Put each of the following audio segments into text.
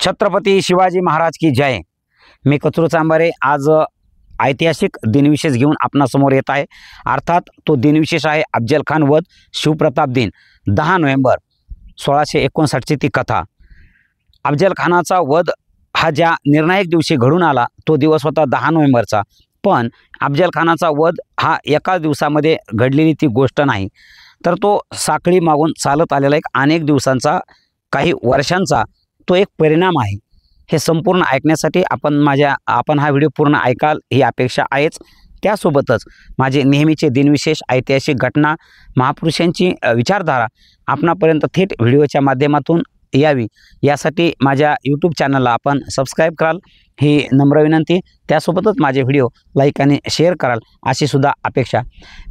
छत्रपती शिवाजी महाराज की जय। मी कचरू चांबारे आज ऐतिहासिक दिनविशेष घेऊन आपणासमोर येत आहे। अर्थात तो दिनविशेष आहे अफजल खान वध शिवप्रताप दिन 10 नोव्हेंबर 1659 ची ती कथा। अफजल खानाचा वध हा ज्या निर्णायक दिवशी घडून आला तो दिवस होता 10 नोव्हेंबरचा। पण अफजल खानाचा वध हा एका दिवसामध्ये घडलेली ती गोष्ट नाही, तर तो साखळी मागून चालत आलेला एक अनेक दिवसांचा काही वर्षांचा तो एक परिणाम आहे। हे संपूर्ण ऐकण्यासाठी आपण हा व्हिडिओ पूर्ण ऐकाल ही अपेक्षा आहेच। त्यासोबतच माझे नेहमीचे दिनविशेष, ऐतिहासिक घटना, महापुरुषांची विचारधारा आपणापर्यंत थेट व्हिडिओच्या माध्यमातून यावी यासाठी माझ्या यूट्यूब चॅनलला आपण सबस्क्राईब कराल ही नम्र विनंती। त्यासोबतच माझे व्हिडिओ लाईक आणि शेअर कराल अशी सुद्धा अपेक्षा।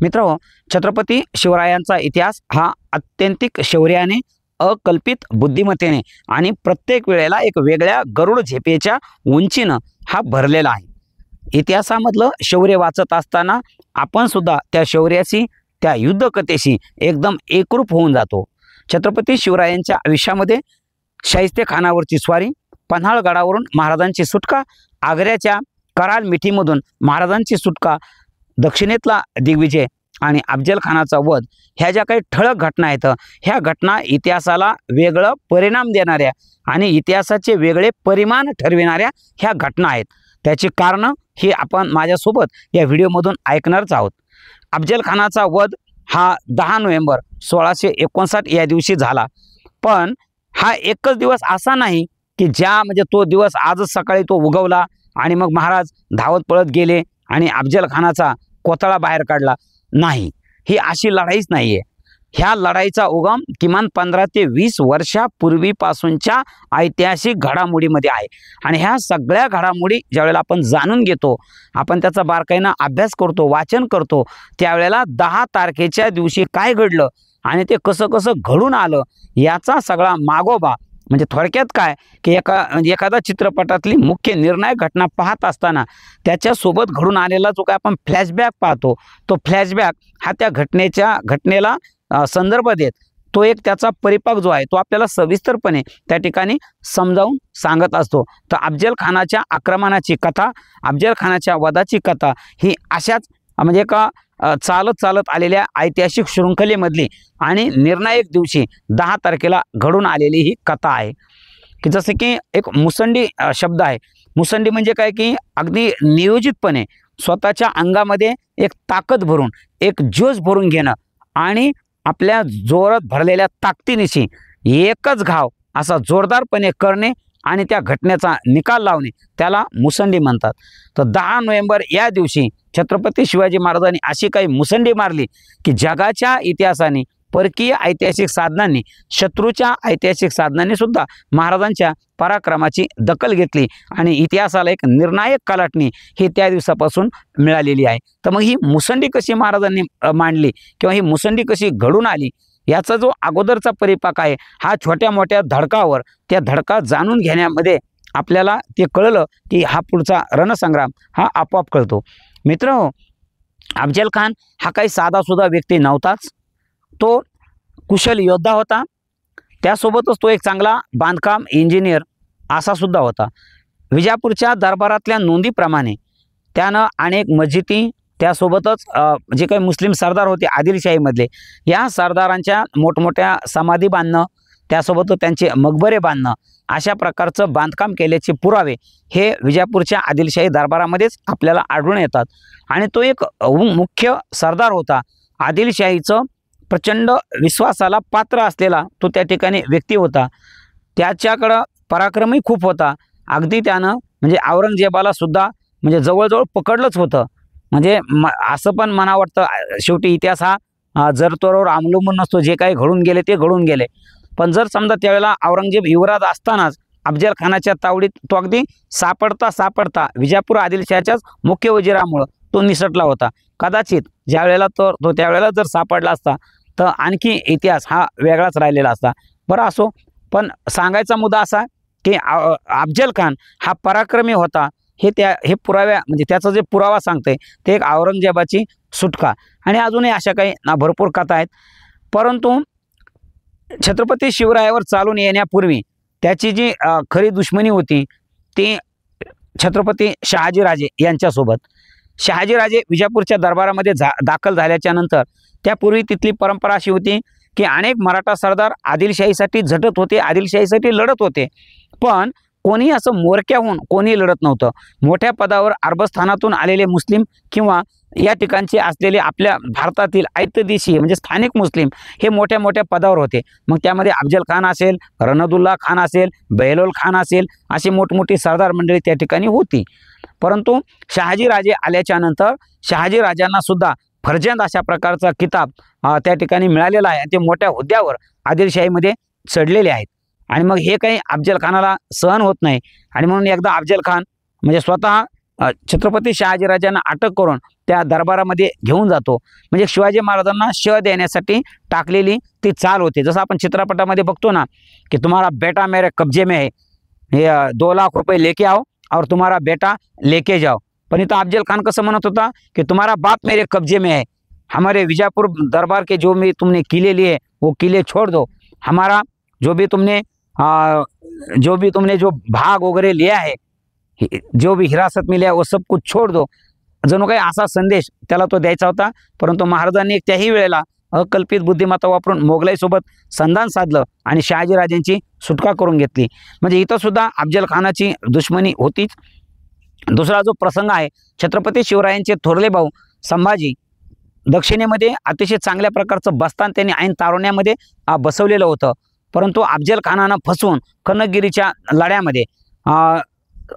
मित्रांनो, छत्रपती शिवरायांचा इतिहास हा अत्यंतिक शौर्याने, अकल्पित बुद्धिमत्तेने आणि प्रत्येक वेळेला एक वेगळ्या गरुड झेपेच्या उंचीनं हा भरलेला आहे। इतिहासामधलं शौर्य वाचत असताना आपण सुद्धा त्या शौर्याशी, त्या युद्धकथेशी एकदम एकरूप होऊन जातो। छत्रपती शिवरायांच्या आयुष्यामध्ये शाहिस्ते खानावरची स्वारी, पन्हाळगडावरून महाराजांची सुटका, आग्र्याच्या कराल मिठीमधून महाराजांची सुटका, दक्षिणेतला दिग्विजय आणि अफजल खानाचा वध ह्या ज्या काही ठळक घटना आहेत, ह्या घटना इतिहासाला वेगळं परिणाम देणाऱ्या आणि इतिहासाचे वेगळे परिमाण ठरविणाऱ्या ह्या घटना आहेत। त्याची कारणं ही आपण माझ्यासोबत या व्हिडिओमधून ऐकणारच आहोत। अफजल खानाचा वध हा 10 नोव्हेंबर 1659 या दिवशी झाला। पण हा एकच दिवस असा नाही की म्हणजे तो दिवस आजच सकाळी तो उगवला आणि मग महाराज धावत पळत गेले आणि अफजल खानाचा कोथळा बाहेर काढला। नाही, ही अशी लढाईच नाहीये। ह्या लढाईचा उगम किमान 15 ते 20 वर्षापूर्वीपासूनच्या ऐतिहासिक घडामोडीमध्ये आहे। आणि ह्या सगळ्या घडामोडी ज्यावेळेला आपण जाणून घेतो, आपण त्याचा बारकाईनं अभ्यास करतो, वाचन करतो, त्यावेळेला 10 तारखेच्या दिवशी काय घडलं आणि ते कसं कसं घडून आलं याचा सगळा मागोबा, म्हणजे थोडक्यात काय की एखादा चित्रपटातली मुख्य निर्णायक घटना पाहत असताना त्याच्यासोबत घडून आलेला जो काय आपण फ्लॅशबॅक पाहतो, तो फ्लॅशबॅक हा त्या घटनेला संदर्भ देत तो एक त्याचा परिपाक जो आहे तो आपल्याला सविस्तरपणे त्या ठिकाणी समजावून सांगत असतो। तर अफजल खानाच्या आक्रमणाची कथा, अफजल खानाच्या वधाची कथा ही अशाच म्हणजे का चालत आलेल्या ऐतिहासिक शृंखलेमधली आणि निर्णायक दिवशी 10 तारखेला घडून आलेली ही कथा आहे। की जसं की एक मुसंडी शब्द आहे। मुसंडी म्हणजे काय की अगदी नियोजितपणे स्वतःच्या अंगामध्ये एक ताकद भरून, एक जोश भरून घेणं आणि आपल्या जोरात भरलेल्या ताकदीनिशी एकच घाव असा जोरदारपणे करणे आणि त्या घटनेचा निकाल लावणे, त्याला मुसंडी म्हणतात। तर 10 नोव्हेंबर या दिवशी छत्रपती शिवाजी महाराजांनी अशी काही मुसंडी मारली की जगाच्या इतिहासाने, परकीय ऐतिहासिक साधनांनी, शत्रूच्या ऐतिहासिक साधनांनी सुद्धा महाराजांच्या पराक्रमाची दखल घेतली आणि इतिहासाला एक निर्णायक कलाटणी ही त्या दिवसापासून मिळालेली आहे। तर मग ही मुसंडी कशी महाराजांनी मांडली किंवा ही मुसंडी कशी घडून आली याचा जो अगोदरचा परिपाक आहे, हा छोट्या मोठ्या धडकावर त्या धडका जाणून घेण्यामध्ये आपल्याला ते कळलं की हा पुढचा रणसंग्राम हा आपोआप कळतो। मित्रहो, अफजल खान हा काही साधासुद्धा व्यक्ती नव्हताच। तो कुशल योद्धा होता, त्यासोबतच तो एक चांगला बांधकाम इंजिनियर असा सुद्धा होता। विजापूरच्या दरबारातल्या नोंदीप्रमाणे त्यानं अनेक मस्जिदी, त्यासोबतच जे काही मुस्लिम सरदार होते आदिलशाहीमधले, या सरदारांच्या मोठमोठ्या समाधी बांधणं, त्यासोबत त्यांचे मकबरे बांधणं, अशा प्रकारचं बांधकाम केल्याचे पुरावे हे विजापूरच्या आदिलशाही दरबारामध्येच आपल्याला आढळून येतात। आणि तो एक मुख्य सरदार होता। आदिलशाहीचं प्रचंड विश्वासाला पात्र असलेला तो त्या ठिकाणी व्यक्ती होता। त्याच्याकडं पराक्रमही खूप होता। अगदी त्यानं म्हणजे औरंगजेबाला सुद्धा म्हणजे जवळजवळ पकडलंच होतं। म्हणजे असं पण म्हणावं वाटतं, शेवटी इतिहास हा जरतोरावर अवलंबून नसतो, जे काही घडून गेले ते घडून गेले। पण जर समजा त्यावेळेला औरंगजेब युवराज असतानाच अफजल खानाच्या तावडीत तो अगदी सापडता विजापूर आदिलशाहीच्याच मुख्य वजिरामुळं तो निसटला होता। कदाचित ज्यावेळेला तो त्यावेळेला जर सापडला असता तर आणखी इतिहास हा वेगळाच राहिलेला असता। बरं असो, पण सांगायचा मुद्दा असा की अफजल खान हा पराक्रमी होता। हे पुराव्या म्हणजे त्याचा जे पुरावा सांगते ते एक औरंगजेबाची सुटका आणि अजूनही अशा काही भरपूर कथा आहेत। परंतु छत्रपती शिवरायावर चालून येण्यापूर्वी त्याची जी खरी दुश्मनी होती ती छत्रपती शहाजीराजे यांच्यासोबत. शहाजीराजे विजापूरच्या दरबारामध्ये दाखल झाल्याच्या नंतर त्यापूर्वी तिथली परंपरा अशी होती की अनेक मराठा सरदार आदिलशाहीसाठी झटत होते, आदिलशाहीसाठी लढत होते, पण कोणी असं मोरक्याहून कोणी लढत नव्हतं. मोठ्या पदावर अरबस्थानातून आलेले मुस्लिम किंवा या ठिकाणचे असलेले आपल्या भारतातील आयतदेशी म्हणजे स्थानिक मुस्लिम हे मोठ्या मोठ्या पदावर होते. मग त्यामध्ये अफजल खान असेल, रणदुल्ला खान असेल, बेहलोल खान असेल, अशी मोठमोठी सरदार मंडळी त्या ठिकाणी होती. परंतु शहाजीराजे आल्याच्या नंतर शहाजीराजांना सुद्धा फर्जंद अशा प्रकारचा किताब त्या ठिकाणी मिळालेला आहे. ते मोठ्या हुद्द्यावर आदिलशाहीमध्ये चढलेले आहेत. आणि मग हे काही अफजल खानाला सहन होत नाही आणि म्हणून एकदा अफजल खान म्हणजे स्वतः छत्रपती शहाजीराजांना अटक करून त्या दरबारामध्ये घेऊन जातो. म्हणजे शिवाजी महाराजांना श देण्यासाठी टाकलेली ती चाल होती. जसं आपण चित्रपटामध्ये बघतो ना की तुम्हारा बेटा मेरे कब्जे में है, हे 2 लाख रुपये लेके आओ और तुम्हारा बेटा लेके जाओ. पण इथं अफजल खान कसं म्हणत होता की तुम्हारा बाप मेरे कब्जे में है, हमारे विजापुर दरबार के जो भी तुमने किले लिए वो किले छोड़ दो, हमारा जो भी तुमने जो भाग वगैरह लिया है, जो भी हिरासत में लिया वो सब कुछ छोड़ दो. जणू काही असा संदेश त्याला तो द्यायचा होता. परंतु महाराजांनी त्याही वेळेला अकल्पित बुद्धिमत्ता वापरून मोगलाईसोबत संधान साधलं आणि शहाजीराजांची सुटका करून घेतली. म्हणजे इथं सुद्धा अफजल खानाची दुश्मनी होतीच. दुसरा जो प्रसंग आहे, छत्रपती शिवरायांचे थोरले भाऊ संभाजी दक्षिणेमध्ये अतिशय चांगल्या प्रकारचं बस्तान त्यांनी ऐन तारुण्यामध्ये बसवलेलं होतं. परंतु अफजल खानानं फसवून कनकगिरीच्या लढ्यामध्ये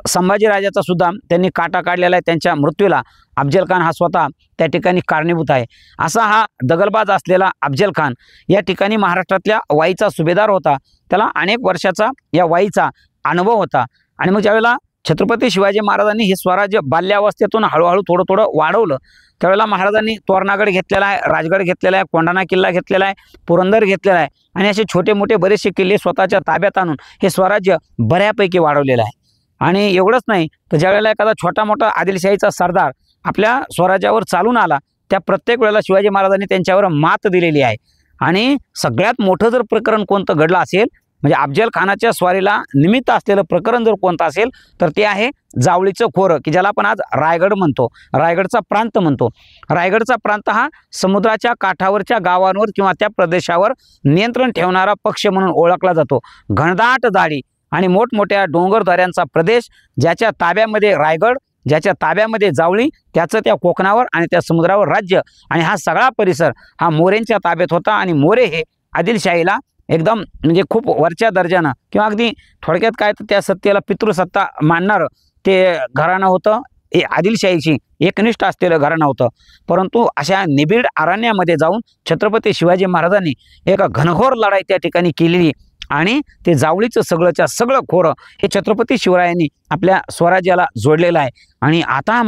संभाजीराजाचा सुद्धा त्यांनी काटा काढलेला आहे. त्यांच्या मृत्यूला अफजल खान हा स्वतः त्या ठिकाणी कारणीभूत आहे. असा हा दगलबाज असलेला अफजल खान या ठिकाणी महाराष्ट्रातल्या वाईचा सुभेदार होता. त्याला अनेक वर्षाचा या वाईचा अनुभव होता. आणि मग ज्यावेळेला छत्रपती शिवाजी महाराजांनी हे स्वराज्य बाल्यावस्थेतून हळूहळू थोडं थोडं वाढवलं, त्यावेळेला महाराजांनी तोरणागड घेतलेला आहे, राजगड घेतलेला आहे, कोंढाणा किल्ला घेतलेला आहे, पुरंदर घेतलेला आहे आणि असे छोटे मोठे बरेचसे किल्ले स्वतःच्या ताब्यात आणून हे स्वराज्य बऱ्यापैकी वाढवलेलं आहे. आणि एवढंच नाही तर ज्यावेळेला एखादा छोटा मोठा आदिलशाहीचा सरदार आपल्या स्वराज्यावर चालून आला त्या प्रत्येक वेळेला शिवाजी महाराजांनी त्यांच्यावर मात दिलेली आहे. आणि सगळ्यात मोठं जर प्रकरण कोणतं घडलं असेल म्हणजे अफजल खानाच्या स्वारीला निमित्त असलेलं प्रकरण जर कोणतं असेल तर ते आहे जावळीचं खोरं, की ज्याला आपण आज रायगड म्हणतो, रायगडचा प्रांत म्हणतो. रायगडचा प्रांत हा समुद्राच्या काठावरच्या गावांवर किंवा त्या प्रदेशावर नियंत्रण ठेवणारा पक्ष म्हणून ओळखला जातो. घनदाट झाडी आणि मोठमोठ्या डोंगरदऱ्यांचा प्रदेश, ज्याच्या ताब्यामध्ये रायगड, ज्याच्या ताब्यामध्ये जावळी, त्याचं त्या कोकणावर आणि त्या समुद्रावर राज्य. आणि हा सगळा परिसर हा मोरेंच्या ताब्यात होता. आणि मोरे हे आदिलशाहीला एकदम म्हणजे खूप वरच्या दर्जानं किंवा अगदी थोडक्यात काय तर त्या सत्तेला पितृसत्ता मानणारं ते घराणं होतं. हे आदिलशाहीची एकनिष्ठ असलेलं घराणं होतं. परंतु अशा निबिड अरण्यामध्ये जाऊन छत्रपती शिवाजी महाराजांनी एक घनघोर लढाई त्या ठिकाणी केलेली आणि ते जावळीचं सगळंच्या सगळं खोरं हे छत्रपती शिवरायांनी आपल्या स्वराज्याला जोडलेलं आहे. आणि आता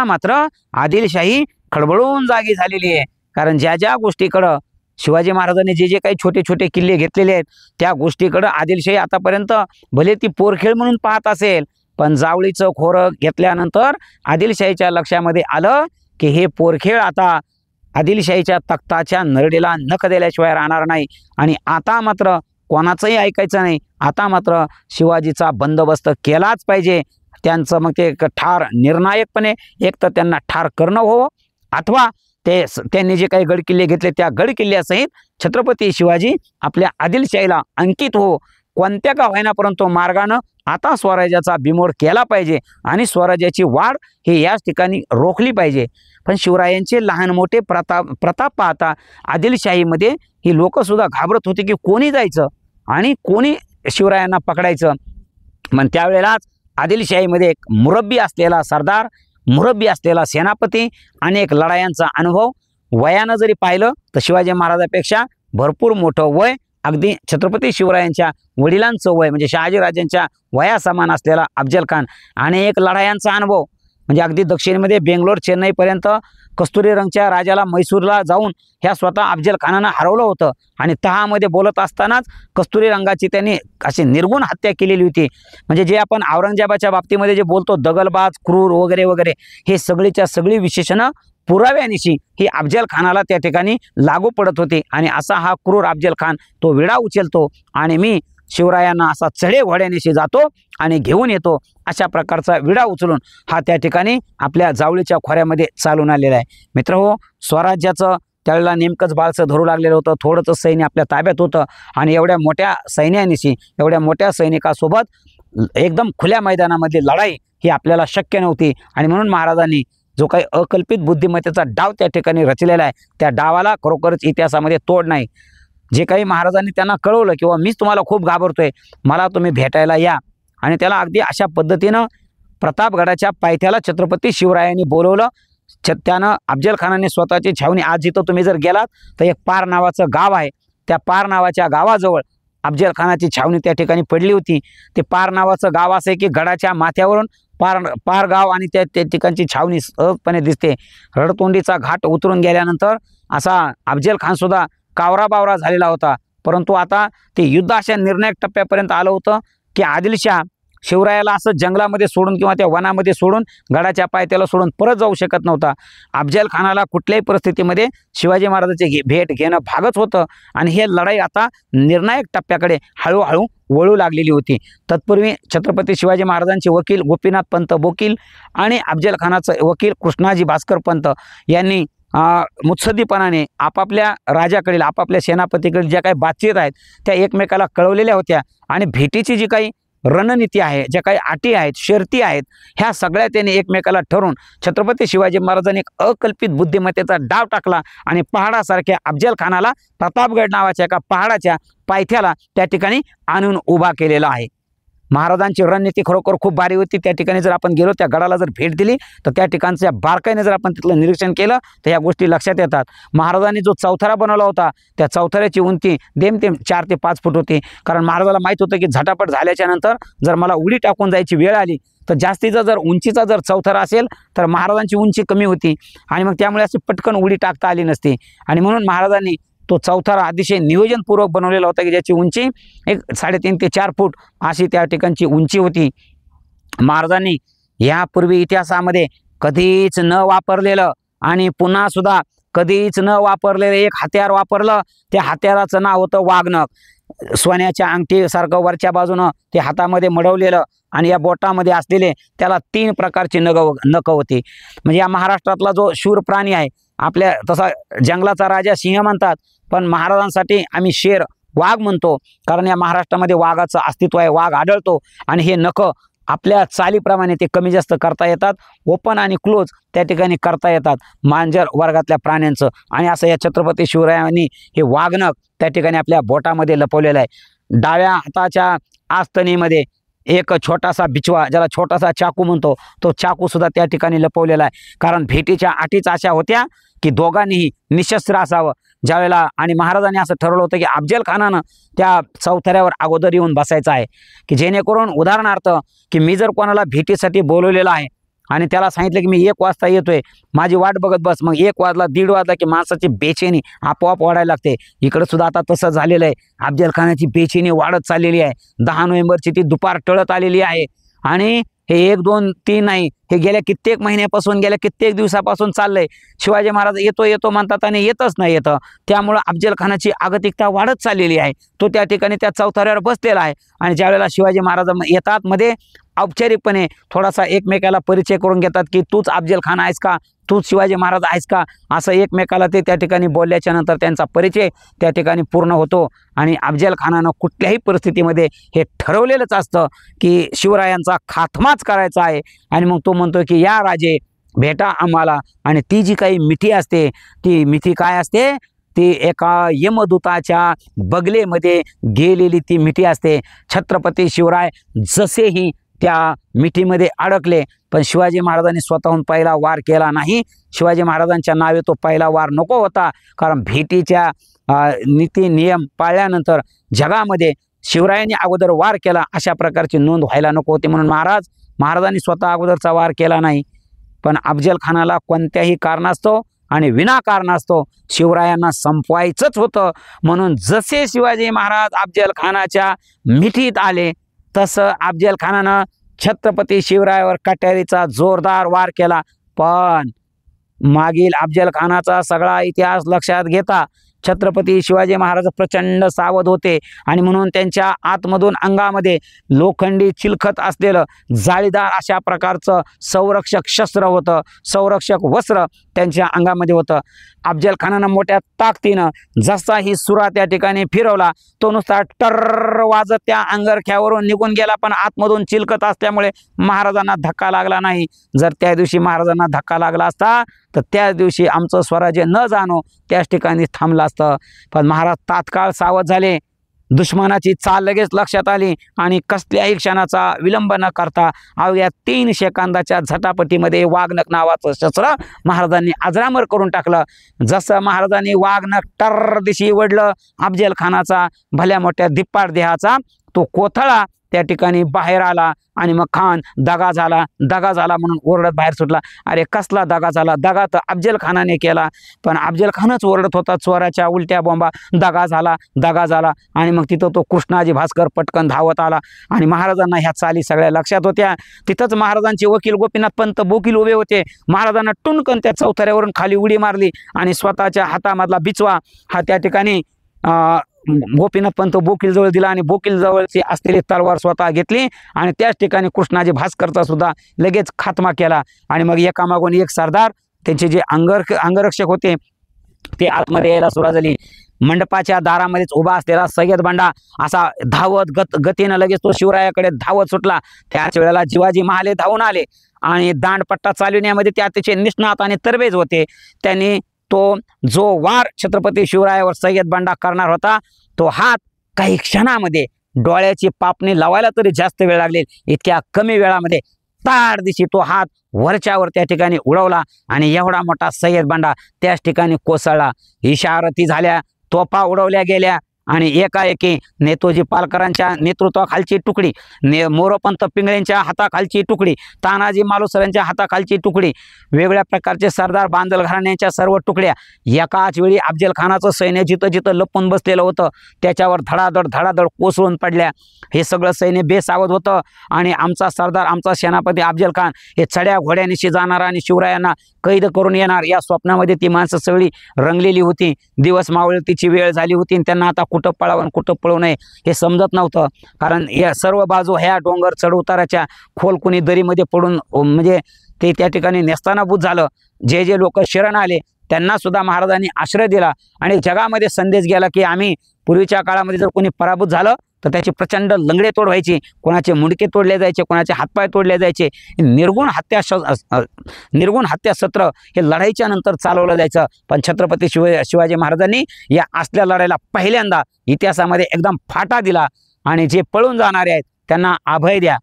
मात्र आदिलशाही खडबडून जागी झालेली आहे. कारण ज्या ज्या गोष्टीकडं शिवाजी महाराजांनी जे काही छोटे छोटे किल्ले घेतलेले आहेत त्या गोष्टीकडं आदिलशाही आतापर्यंत भले ती पोरखेळ म्हणून पाहत असेल, पण जावळीचं खोरं घेतल्यानंतर आदिलशाहीच्या लक्षामध्ये आलं की हे पोरखेळ आता आदिलशाहीच्या तख्ताच्या नरडीला नख दिल्याशिवाय राहणार नाही. आणि आता मात्र कोणाचंही ऐकायचं नाही. आता मात्र शिवाजीचा बंदोबस्त केलाच पाहिजे. त्यांचं मग ते ठार निर्णायकपणे एक तर त्यांना ठार करणं हो, अथवा त्यांनी जे काही गडकिल्ले घेतले त्या गडकिल्ल्यासहित छत्रपती शिवाजी आपल्या आदिलशाहीला अंकित हो, कोणत्या का होईना परंतु मार्गानं आता स्वराज्याचा बिमोड केला पाहिजे आणि स्वराज्याची वाढ ही याच ठिकाणी रोखली पाहिजे. पण शिवरायांचे लहान मोठे प्रताप पाहता आदिलशाहीमध्ये ही लोकसुद्धा घाबरत होती की कोणी जायचं आणि कोणी शिवरायांना पकडायचं. मग त्यावेळेलाच आदिलशाहीमध्ये एक मुरब्बी असलेला सरदार, मुरब्बी असलेला सेनापती, अनेक लढायांचा अनुभव, वयानं जरी पाहिलं तर शिवाजी महाराजांपेक्षा भरपूर मोठं वय, अगदी छत्रपती शिवरायांच्या वडिलांचं वय म्हणजे शहाजीराजांच्या वयासमान असलेला अफजल खान, अनेक लढायांचा अनुभव म्हणजे अगदी दक्षिणेमध्ये बेंगलोर चेन्नईपर्यंत कस्तुरीरंगच्या राजाला मैसूरला जाऊन ह्या स्वतः अफजल खानानं हरवलं होतं. आणि तहामध्ये बोलत असतानाच कस्तुरीरंगाची त्यांनी अशी निर्गुण हत्या केलेली होती. म्हणजे जे आपण औरंगजेबाच्या बाबतीमध्ये जे बोलतो दगलबाज, क्रूर वगैरे वगैरे, हे सगळीच्या सगळी विशेषणं पुराव्यानिशी ही अफजल खानाला त्या ठिकाणी लागू पडत होती. आणि असा हा क्रूर अफजल खान तो विडा उचलतो आणि मी शिवरायांना असा चढे घोड्यानेशी जातो आणि घेऊन येतो. अशा प्रकारचा विडा उचलून हा त्या ठिकाणी आपल्या जावळीच्या खोऱ्यामध्ये चालून आलेला आहे. मित्रहो, स्वराज्याचं त्यावेळेला नेमकंच बाळसं धरू लागलेलं होतं. थोडंसं सैन्य आपल्या ताब्यात होतं आणि एवढ्या मोठ्या सैन्यानिशी, एवढ्या मोठ्या सैनिकासोबत एकदम खुल्या मैदानामध्ये लढाई ही आपल्याला शक्य नव्हती. आणि म्हणून महाराजांनी जो काही अकल्पित बुद्धिमत्तेचा डाव त्या ठिकाणी रचलेला आहे, त्या डावाला खरोखरच इतिहासामध्ये तोड नाही. जे काही महाराजांनी त्यांना कळवलं किंवा मीच तुम्हाला खूप घाबरतोय, मला तुम्ही भेटायला या, आणि त्याला अगदी अशा पद्धतीनं प्रतापगडाच्या पायथ्याला छत्रपती शिवरायांनी बोलवलं. त्यानं अफजल खानाने स्वतःची छावणी, आज जिथं तुम्ही जर गेलात तर एक पार नावाचं गाव आहे, त्या पार नावाच्या गावाजवळ अफजल खानाची छावणी त्या ठिकाणी पडली होती. ते पार नावाचं गाव असं आहे की गडाच्या माथ्यावरून पार गाव आणि त्या ठिकाणची छावणी सहजपणे दिसते. रडतोंडीचा घाट उतरून गेल्यानंतर असा अफजल खान सुद्धा कावराबावरा झालेला होता. परंतु आता ते युद्ध अशा निर्णायक टप्प्यापर्यंत आलं होतं की आदिलशाह शिवरायाला असं जंगलामध्ये सोडून किंवा त्या वनामध्ये सोडून, गडाच्या पायथ्याला सोडून परत जाऊ शकत नव्हता. अफजल खानाला कुठल्याही परिस्थितीमध्ये शिवाजी महाराजांची भेट घेणं भागच होतं. आणि हे लढाई आता निर्णायक टप्प्याकडे हळूहळू वळू लागलेली होती. तत्पूर्वी छत्रपती शिवाजी महाराजांचे वकील गोपीनाथ पंत बोकील आणि अफजल खानाचं वकील कृष्णाजी भास्कर पंत यांनी मुत्सद्दीपणाने आपापल्या राजाकडील, आपापल्या सेनापतीकडील ज्या काही बातचीत आहेत त्या एकमेकाला कळवलेल्या होत्या. आणि भेटीची जी काही रणनीती आहे, ज्या काही अटी आहेत, शर्ती आहेत, ह्या सगळ्या त्यांनी एकमेकाला ठरवून छत्रपती शिवाजी महाराजांनी एक अकल्पित बुद्धिमत्तेचा डाव टाकला आणि पहाडासारख्या अफजल खानाला प्रतापगड नावाच्या एका पहाडाच्या पायथ्याला त्या ठिकाणी आणून उभा केलेला आहे. महाराजांची रणनीती खरोखर खूप भारी होती. त्या ठिकाणी जर आपण गेलो, त्या गडाला जर भेट दिली तर त्या ठिकाणच्या बारकाईने जर आपण तिथलं निरीक्षण केलं तर या गोष्टी लक्षात येतात. महाराजांनी जो चौथरा बनवला होता त्या चौथऱ्याची उंची जेमतेम 4 ते 5 फूट होती. कारण महाराजाला माहीत होतं की झटापट झाल्याच्या नंतर जर मला उडी टाकून जायची वेळ आली तर जास्तीचा जर उंचीचा जर चौथरा असेल तर महाराजांची उंची कमी होती आणि मग त्यामुळे अशी पटकन उडी टाकता आली नसती. आणि म्हणून महाराजांनी तो चौथरा अतिशय नियोजनपूर्वक बनवलेला होता की ज्याची उंची एक 3.5 ते 4 फूट अशी त्या ठिकाणची उंची होती. महाराजांनी यापूर्वी इतिहासामध्ये कधीच न वापरलेलं आणि पुन्हा सुद्धा कधीच न वापरलेलं एक हत्यार वापरलं. त्या हत्याराचं नाव होतं वाघनख. सोन्याच्या अंगठीसारखं वरच्या बाजूनं ते हातामध्ये मडवलेलं आणि या बोटामध्ये असलेले त्याला 3 प्रकारची नख होती. म्हणजे या महाराष्ट्रातला जो शूर प्राणी आहे, आपल्या तसा जंगलाचा राजा सिंह म्हणतात, पण महाराजांसाठी आम्ही शेर वाघ म्हणतो. कारण या महाराष्ट्रामध्ये वाघाचं अस्तित्व आहे, वाघ आढळतो. आणि हे नख आपल्या चालीप्रमाणे ते कमी जास्त करता येतात, ओपन आणि क्लोज त्या ठिकाणी करता येतात मांजर वर्गातल्या प्राण्यांचं. आणि असं या छत्रपती शिवरायांनी हे वाघनख त्या ठिकाणी आपल्या बोटामध्ये लपवलेलं आहे. डाव्या हाताच्या आस्तनीमध्ये एक छोटासा बिछवा, ज्याला छोटासा चाकू म्हणतो, तो चाकू सुद्धा त्या ठिकाणी लपवलेला आहे. कारण भेटीच्या अटीच अशा होत्या की दोघांनीही निशस्त्र असावं ज्यावेळेला. आणि महाराजांनी असं ठरवलं होतं की अफजल खानानं त्या चौथऱ्यावर अगोदर येऊन बसायचं आहे, की जेणेकरून उदाहरणार्थ की मी जर कोणाला भेटीसाठी बोलवलेलं आहे आणि त्याला सांगितलं की मी 1 वाजता येतोय, माझी वाट बघत बस, मग 1 वाजला 1:30 वाजला की माणसाची बेचैनी आपोआप वाढायला लागते. इकडं सुद्धा आता तसं झालेलं आहे. अफजल खानाची बेचैनी वाढत चाललेली आहे. 10 नोव्हेंबरची ती दुपार टळत आलेली आहे. आणि हे 1, 2, 3 नाही, हे गेल्या कित्येक महिन्यापासून, गेल्या कित्येक दिवसापासून चाललंय. शिवाजी महाराज येतो म्हणतात आणि येतच नाही येतं. त्यामुळं अफजल खानाची आगतिकता वाढत चाललेली आहे. तो त्या ठिकाणी त्या चौथऱ्यावर बसलेला आहे. आणि ज्यावेळेला शिवाजी महाराज येतात मध्ये औपचारिकपणे थोडासा एकमेकाला परिचय करून घेतात की तूच अफजल खान आहेस का, तूच शिवाजी महाराज आहेस का, असं एकमेकाला ते त्या ठिकाणी बोलल्याच्या नंतर त्यांचा परिचय त्या ठिकाणी पूर्ण होतो. आणि अफजल खानानं कुठल्याही परिस्थितीमध्ये हे ठरवलेलंच असतं की शिवरायांचा खात्माच करायचा आहे. आणि मग तो म्हणतो की या राजे भेटा आम्हाला. आणि ती जी काही मिठी असते, ती मिठी काय असते, ती एका यमदूताच्या बगलेमध्ये गेलेली ती मिठी असते. छत्रपती शिवराय जसेही त्या मिठीमध्ये अडकले, पण शिवाजी महाराजांनी स्वतःहून पहिला वार केला नाही. शिवाजी महाराजांच्या नावे तो पहिला वार नको होता. कारण भेटीच्या नीती नियम पाळल्यानंतर जगामध्ये शिवरायांनी अगोदर वार केला अशा प्रकारची नोंद व्हायला नको होती. म्हणून महाराजांनी स्वतः अगोदरचा वार केला नाही. पण अफजल खानाला कोणत्याही कारणास्तव आणि विनाकारणास्तव शिवरायांना संपवायचंच होतं. म्हणून जसे शिवाजी महाराज अफजल खानाच्या मिठीत आले तसं अफजल खानानं छत्रपती शिवरायावर कट्यारीचा जोरदार वार केला. पण मागील अफजल खानाचा सगळा इतिहास लक्षात घेता छत्रपती शिवाजी महाराज प्रचंड सावध होते आणि म्हणून त्यांच्या आतमधून अंगामध्ये लोखंडी चिलखत असलेलं जाळीदार अशा प्रकारचं संरक्षक शस्त्र होतं, संरक्षक वस्त्र त्यांच्या अंगामध्ये होतं. अफजल खानानं मोठ्या ताकदीनं जसा ही सुरा त्या ठिकाणी फिरवला, तो नुसता टर्र वाजत त्या अंगरख्यावरून निघून गेला, पण आतमधून चिलखत असल्यामुळे महाराजांना धक्का लागला नाही. जर त्या दिवशी महाराजांना धक्का लागला असता तर त्याच दिवशी आमचं स्वराज्य न जाणो त्याच ठिकाणी थांबलं असतं. पण महाराज तात्काळ सावध झाले. दुश्मनाची चाल लगेच लक्षात आली आणि कसल्याही क्षणाचा विलंब न करता अवघ्या 3 सेकंदाच्या झटापटीमध्ये वाघनख नावाचं शस्त्र महाराजांनी अजरामर करून टाकलं. जसं महाराजांनी वाघनख टर्र दिशी वडलं, अफजल खानाचा भल्या मोठ्या धिप्पाड देहाचा तो कोथळा त्या ठिकाणी बाहेर आला आणि मग खान दगा झाला म्हणून ओरडत बाहेर सुटला. अरे कसला दगा झाला? दगा तर अफजल खानाने केला, पण अफजल खानच ओरडत होता चोराच्या उलट्या बॉम्बा, दगा झाला. आणि मग तिथं तो कृष्णाजी भास्कर पटकन धावत आला आणि महाराजांना ह्या चाली सगळ्या लक्षात होत्या. तिथंच महाराजांचे वकील गोपीनाथ पंत बोकील उभे होते. महाराजांना टुणकन त्या चौथऱ्यावरून खाली उडी मारली आणि स्वतःच्या हातामधला बिचवा हा त्या ठिकाणी गोपीनाथ पंत बोकील जवळ दिला आणि बोकील जवळची असलेली तलवार स्वतः घेतली आणि त्याच ठिकाणी कृष्णाजी भास्करचा सुद्धा लगेच खात्मा केला. आणि मग एकामागून एक सरदार त्यांचे जे अंगरक्षक होते ते आतमध्ये यायला सुरुवात झाली. मंडपाच्या दारामध्येच उभा असलेला सय्यद बंडा असा धावत गतीनं लगेच तो शिवरायाकडे धावत सुटला. त्याच वेळेला जिवाजी महाले धावून आले आणि दांडपट्टा चालविण्यामध्ये ते अतिशय निष्णात आणि तरबेज होते. त्यांनी तो जो वार छत्रपती शिवरायावर सय्यद बंडा करणार होता तो हात काही क्षणामध्ये डोळ्याची पापणी लावायला तरी जास्त वेळ लागले, इतक्या कमी वेळामध्ये ताड दिशी तो हात वरच्यावर त्या ठिकाणी उडवला आणि एवढा मोठा सय्यद बंडा त्याच ठिकाणी कोसळला. इशारती झाल्या, तोफा उडवल्या गेल्या आणि एकाएकी नेतोजी पालकरांच्या नेतृत्वाखालची तुकडी, मोरोपंत पिंगळेंच्या हाताखालची तुकडी, तानाजी मालुसरांच्या हाताखालची तुकडी, वेगवेगळ्या प्रकारचे सरदार बांदल घराण्यांच्या सर्व तुकड्या एकाच वेळी अफजल खानाचं सैन्य जिथं जिथं लपून बसलेलं होतं त्याच्यावर धडाधड कोसळून पडल्या. हे सगळं सैन्य बेसावध होतं आणि आमचा सरदार, आमचा सेनापती अफजल खान हे चढ्या घोड्यानिशी जाणार आणि शिवरायांना कैद करून येणार या स्वप्नामध्ये ती माणसं सगळी रंगलेली होती. दिवस मावळतीची वेळ झाली होती आणि त्यांना आता कुठं पळावं कुठं पळू नये हे समजत नव्हतं. कारण या सर्व बाजू ह्या डोंगर चढ उताराच्या खोल कुणी दरीमध्ये पडून म्हणजे ते त्या ठिकाणी नेस्तानाभूत झालं. जे जे लोक शरण आले त्यांना सुद्धा महाराजांनी आश्रय दिला आणि जगामध्ये संदेश गेला की आम्ही पूर्वीच्या काळामध्ये जर कोणी पराभूत झालं तर त्याची प्रचंड लंगडे तोड व्हायची, कोणाचे मुंडके तोडले जायचे, कोणाचे हातपाय तोडले जायचे. निर्गुण हत्या सत्र हे लढाईच्या नंतर चालवलं जायचं. पण छत्रपती शिवाजी महाराजांनी या असल्या लढाईला पहिल्यांदा इतिहासामध्ये एकदम फाटा दिला आणि जे पळून जाणारे आहेत त्यांना अभय द्या,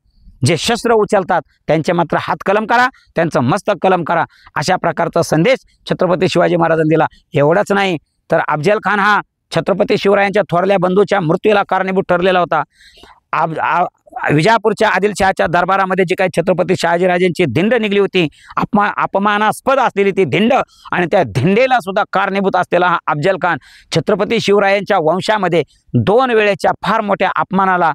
जे शस्त्र उचलतात त्यांचे मात्र हात कलम करा, त्यांचं मस्तक कलम करा, अशा प्रकारचा संदेश छत्रपती शिवाजी महाराजांनी दिला. एवढंच नाही तर अफजल खान हा छत्रपती शिवरायांच्या थोरल्या बंधूच्या मृत्यूला कारणीभूत ठरलेला होता. विजापूरच्या आदिलशहाच्या दरबारामध्ये जी काही छत्रपती शहाजीराजांची धिंड निघली होती, अपमानास्पद असलेली ती धिंड, आणि त्या धिंडेला सुद्धा कारणीभूत असलेला हा अफजल खान छत्रपती शिवरायांच्या वंशामध्ये 2 वेळेच्या फार मोठ्या अपमानाला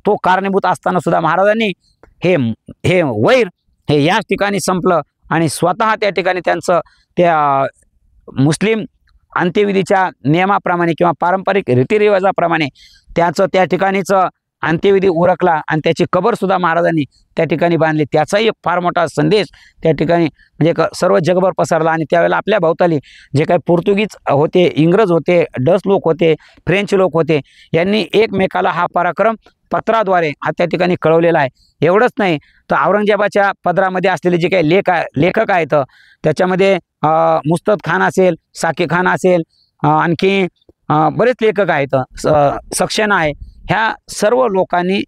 तो कारणीभूत असताना सुद्धा महाराजांनी हे वैर हे याच ठिकाणी संपलं आणि स्वतः त्या ठिकाणी त्यांचं त्या मुस्लिम अंत्यविधीच्या नियमाप्रमाणे किंवा पारंपरिक रीतिरिवाजाप्रमाणे त्याचं त्या ठिकाणीच अंत्यविधी उरकला आणि त्याची कबरसुद्धा महाराजांनी त्या ठिकाणी बांधली. त्याचाही एक फार मोठा संदेश त्या ठिकाणी म्हणजे सर्व जगभर पसरला. आणि त्यावेळेला आपल्या भोवताली जे काही पोर्तुगीज होते, इंग्रज होते, डच लोक होते, फ्रेंच लोक होते, यांनी एकमेकाला हा पराक्रम पत्राद्वारे हा त्या ठिकाणी कळवलेला आहे. एवढंच नाही तर औरंगजेबाच्या पदरामध्ये असलेले जे काही लेखक आहेत त्याच्यामध्ये मुस्तद खान असेल, साकी खान असेल, आणखी बरेच लेखक आहेत, सक्सेना आहे, ह्या सर्व लोकांनी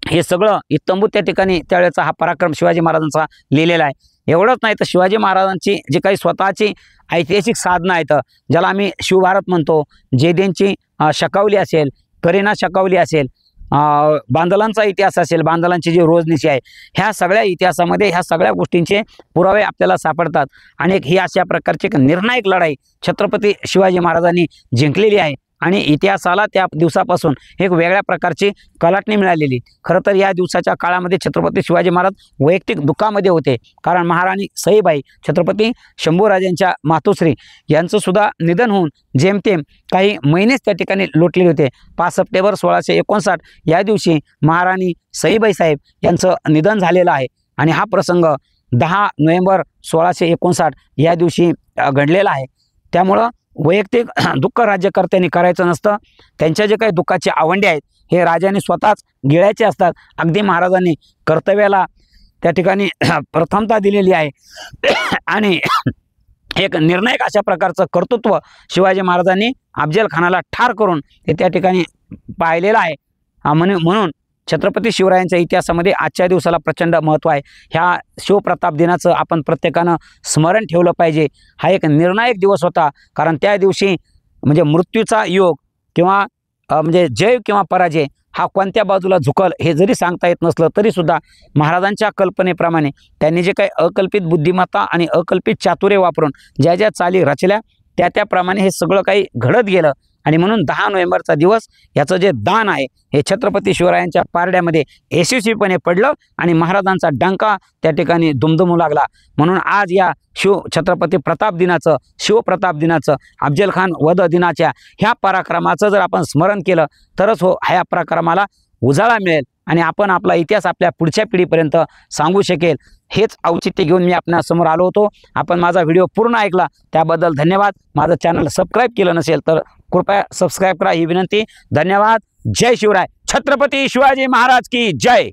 हे सगळं इत्तंभूत त्या ठिकाणी त्यावेळेचा हा पराक्रम शिवाजी महाराजांचा लिहिलेला आहे. एवढंच नाही तर शिवाजी महाराजांची जी काही स्वतःची ऐतिहासिक साधनं आहेत, ज्याला आम्ही शिवभारत म्हणतो, जेदेंची शकावली असेल, करीना शकावली असेल, बांदलांचा इतिहास असेल, बांदलांची जी रोजनिशी आहे, ह्या सगळ्या इतिहासामध्ये ह्या सगळ्या गोष्टींचे पुरावे आपल्याला सापडतात. आणि ही अशा प्रकारची एक निर्णायक लढाई छत्रपती शिवाजी महाराजांनी जिंकलेली आहे आणि इतिहासाला त्या दिवसापासून एक वेगळ्या प्रकारची कलाटणी मिळालेली। खरं तर या दिवसाच्या काळामध्ये छत्रपती शिवाजी महाराज वैयक्तिक दुःखामध्ये होते, कारण महाराणी सईबाई छत्रपती शंभूराजांच्या मातोश्री यांचं सुद्धा निधन होऊन जेमतेम काही महिनेच त्या ठिकाणी लोटलेले होते। 5 सप्टेंबर 1659 या दिवशी महाराणी सईबाई साहेब यांचं निधन झालेलं आहे आणि हा प्रसंग 10 नोव्हेंबर 1659 या दिवशी घडलेला आहे। त्यामुळं वैयक्तिक दुःख राज्यकर्त्यांनी करायचं नसतं, त्यांच्या जे काही दुःखाचे आवंडे आहेत हे राजाने स्वतःच गिळायचे असतात। अगदी महाराजांनी कर्तव्याला त्या ठिकाणी प्रथमता दिलेली आहे आणि एक निर्णायक अशा प्रकारचं कर्तृत्व शिवाजी महाराजांनी अफजल खानाला ठार करून ते त्या ठिकाणी पाहिलेलं आहे। म्हणून छत्रपती शिवरायांच्या इतिहासामध्ये आजच्या दिवसाला प्रचंड महत्त्व आहे। ह्या शिवप्रताप दिनाचं आपण प्रत्येकानं स्मरण ठेवलं पाहिजे। हा एक निर्णायक दिवस होता, कारण त्या दिवशी म्हणजे मृत्यूचा योग किंवा म्हणजे जय किंवा पराजय हा कोणत्या बाजूला झुकल हे जरी सांगता येत नसलं तरीसुद्धा महाराजांच्या कल्पनेप्रमाणे त्यांनी जे काही अकल्पित बुद्धिमत्ता आणि अकल्पित चातुर्य वापरून ज्या ज्या चाली रचल्या त्याप्रमाणे हे सगळं काही घडत गेलं आणि म्हणून 10 नोव्हेंबरचा दिवस याचं जे दान आहे हे छत्रपती शिवरायांच्या पारड्यामध्ये यशस्वीपणे पडलं आणि महाराजांचा डंका त्या ठिकाणी दुमदुमू लागला। म्हणून आज या छत्रपती प्रताप दिनाचं शिवप्रताप दिनाचं अफजल खान वध दिनाच्या ह्या पराक्रमाचं जर आपण स्मरण केलं तरच ह्या पराक्रमाला उजाळा मिळेल आणि आपण आपला इतिहास आपल्या पुढच्या पिढीपर्यंत सांगू शकेल। हेच औचित्य घेऊन मी आपणासमोर आलो होतो। आपण माझा व्हिडिओ पूर्ण ऐकला त्याबद्दल धन्यवाद। माझं चॅनल सबस्क्राईब केलं नसेल तर कृपया सबस्क्राईब करा ही विनंती। धन्यवाद। जय शिवराय। छत्रपती शिवाजी महाराज की जय।